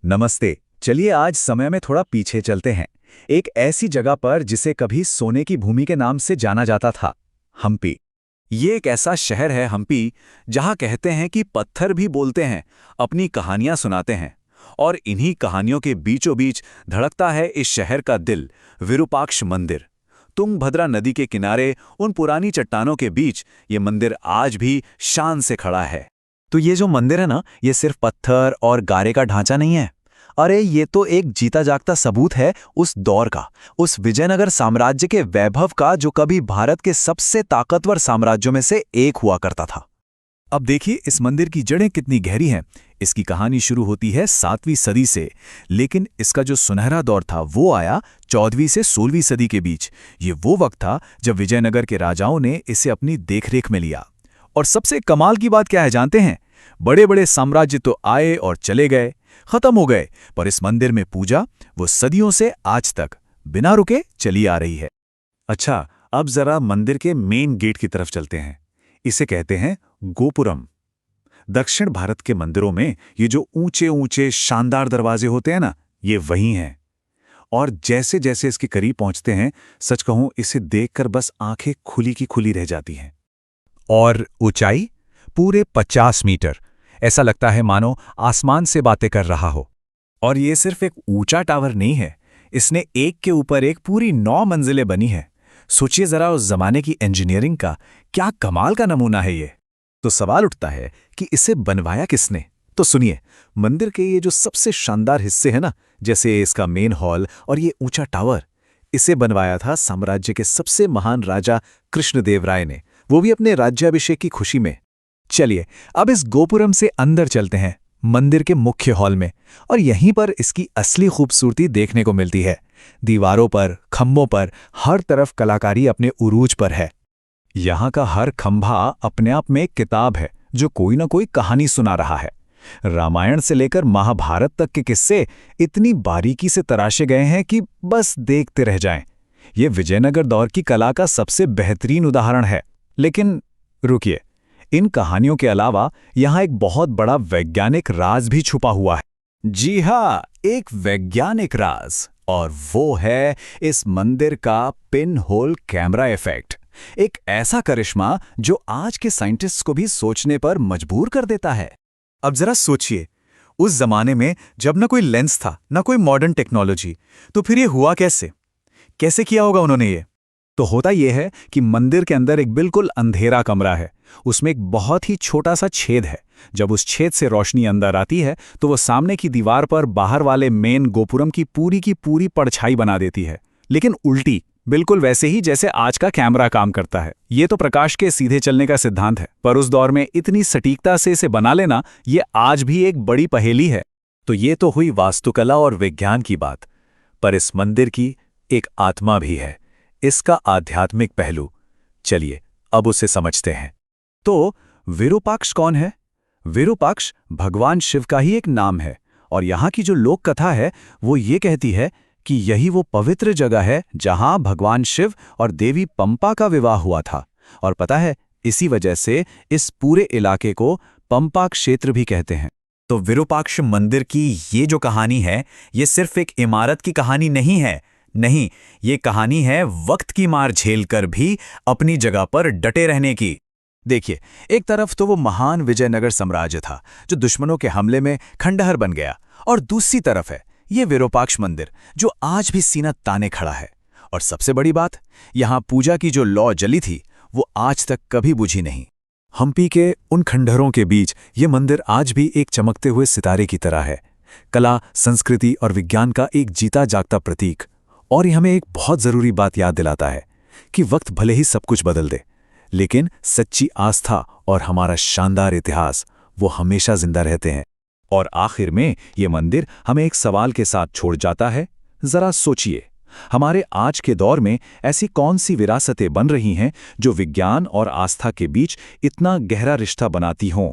नमस्ते। चलिए आज समय में थोड़ा पीछे चलते हैं। एक ऐसी जगह पर जिसे कभी सोने की भूमि के नाम से जाना जाता था, हम्पी। ये एक ऐसा शहर है हम्पी, जहां कहते हैं कि पत्थर भी बोलते हैं, अपनी कहानियां सुनाते हैं। और इन्हीं कहानियों के बीचों बीच धड़कता है इस शहर का दिल, विरूपाक्ष मंदिर। तुंगभद्रा नदी के किनारे उन पुरानी चट्टानों के बीच ये मंदिर आज भी शान से खड़ा है। तो ये जो मंदिर है ना, ये सिर्फ पत्थर और गारे का ढांचा नहीं है। अरे ये तो एक जीता जागता सबूत है उस दौर का, उस विजयनगर साम्राज्य के वैभव का, जो कभी भारत के सबसे ताकतवर साम्राज्यों में से एक हुआ करता था। अब देखिए इस मंदिर की जड़ें कितनी गहरी हैं। इसकी कहानी शुरू होती है 7वीं सदी से, लेकिन इसका जो सुनहरा दौर था वो आया 14वीं से 16वीं सदी के बीच। ये वो वक्त था जब विजयनगर के राजाओं ने इसे अपनी देखरेख में लिया। और सबसे कमाल की बात क्या है जानते हैं? बड़े बड़े साम्राज्य तो आए और चले गए, खत्म हो गए, पर इस मंदिर में पूजा वो सदियों से आज तक बिना रुके चली आ रही है। अच्छा, अब जरा मंदिर के मेन गेट की तरफ चलते हैं। इसे कहते हैं गोपुरम। दक्षिण भारत के मंदिरों में ये जो ऊंचे ऊंचे शानदार दरवाजे होते हैं ना, ये वही हैं। और जैसे जैसे इसके करीब पहुंचते हैं, सच कहूं इसे देखकर बस आंखें खुली की खुली रह जाती हैं। और ऊंचाई पूरे 50 मीटर। ऐसा लगता है मानो आसमान से बातें कर रहा हो। और ये सिर्फ एक ऊंचा टावर नहीं है, इसने एक के ऊपर एक पूरी 9 मंजिलें बनी है। सोचिए जरा उस जमाने की इंजीनियरिंग का क्या कमाल का नमूना है ये। तो सवाल उठता है कि इसे बनवाया किसने? तो सुनिए, मंदिर के ये जो सबसे शानदार हिस्से हैं ना, जैसे इसका मेन हॉल और ये ऊंचा टावर, इसे बनवाया था साम्राज्य के सबसे महान राजा कृष्णदेव राय ने, वो भी अपने राज्याभिषेक की खुशी में। चलिए अब इस गोपुरम से अंदर चलते हैं, मंदिर के मुख्य हॉल में। और यहीं पर इसकी असली खूबसूरती देखने को मिलती है। दीवारों पर, खंभों पर, हर तरफ कलाकारी अपने उरूज पर है। यहाँ का हर खंभा अपने आप में एक किताब है, जो कोई ना कोई कहानी सुना रहा है। रामायण से लेकर महाभारत तक के किस्से इतनी बारीकी से तराशे गए हैं कि बस देखते रह जाएं। ये विजयनगर दौर की कला का सबसे बेहतरीन उदाहरण है। लेकिन रुकिए, इन कहानियों के अलावा यहाँ एक बहुत बड़ा वैज्ञानिक राज भी छुपा हुआ है। जी हाँ, एक वैज्ञानिक राज, और वो है इस मंदिर का पिन होल कैमरा इफेक्ट। एक ऐसा करिश्मा जो आज के साइंटिस्ट्स को भी सोचने पर मजबूर कर देता है। अब जरा सोचिए, उस जमाने में जब ना कोई लेंस था, ना कोई मॉडर्न टेक्नोलॉजी, तो फिर ये हुआ कैसे? कैसे किया होगा उन्होंने ये? तो होता यह है कि मंदिर के अंदर एक बिल्कुल अंधेरा कमरा है। उसमें एक बहुत ही छोटा सा छेद है। जब उस छेद से रोशनी अंदर आती है तो वो सामने की दीवार पर बाहर वाले मेन गोपुरम की पूरी परछाई बना देती है, लेकिन उल्टी, बिल्कुल वैसे ही जैसे आज का कैमरा काम करता है। ये तो प्रकाश के सीधे चलने का सिद्धांत है, पर उस दौर में इतनी सटीकता से इसे बना लेना, ये आज भी एक बड़ी पहेली है। तो ये तो हुई वास्तुकला और विज्ञान की बात, पर इस मंदिर की एक आत्मा भी है, इसका आध्यात्मिक पहलू। चलिए अब उसे समझते हैं। तो विरूपाक्ष कौन है? विरूपाक्ष भगवान शिव का ही एक नाम है। और यहाँ की जो लोक कथा है वो ये कहती है कि यही वो पवित्र जगह है जहाँ भगवान शिव और देवी पंपा का विवाह हुआ था। और पता है, इसी वजह से इस पूरे इलाके को पंपा क्षेत्र भी कहते हैं। तो विरूपाक्ष मंदिर की ये जो कहानी है, ये सिर्फ एक इमारत की कहानी नहीं है। नहीं, ये कहानी है वक्त की मार झेलकर भी अपनी जगह पर डटे रहने की। देखिए, एक तरफ तो वो महान विजयनगर साम्राज्य था जो दुश्मनों के हमले में खंडहर बन गया, और दूसरी तरफ है ये विरूपाक्ष मंदिर जो आज भी सीना ताने खड़ा है। और सबसे बड़ी बात, यहाँ पूजा की जो लौ जली थी वो आज तक कभी बुझी नहीं। हम्पी के उन खंडहरों के बीच ये मंदिर आज भी एक चमकते हुए सितारे की तरह है, कला, संस्कृति और विज्ञान का एक जीता जागता प्रतीक। और ये हमें एक बहुत ज़रूरी बात याद दिलाता है कि वक्त भले ही सब कुछ बदल दे, लेकिन सच्ची आस्था और हमारा शानदार इतिहास वो हमेशा जिंदा रहते हैं। और आखिर में ये मंदिर हमें एक सवाल के साथ छोड़ जाता है। ज़रा सोचिए, हमारे आज के दौर में ऐसी कौन सी विरासतें बन रही हैं जो विज्ञान और आस्था के बीच इतना गहरा रिश्ता बनाती हों?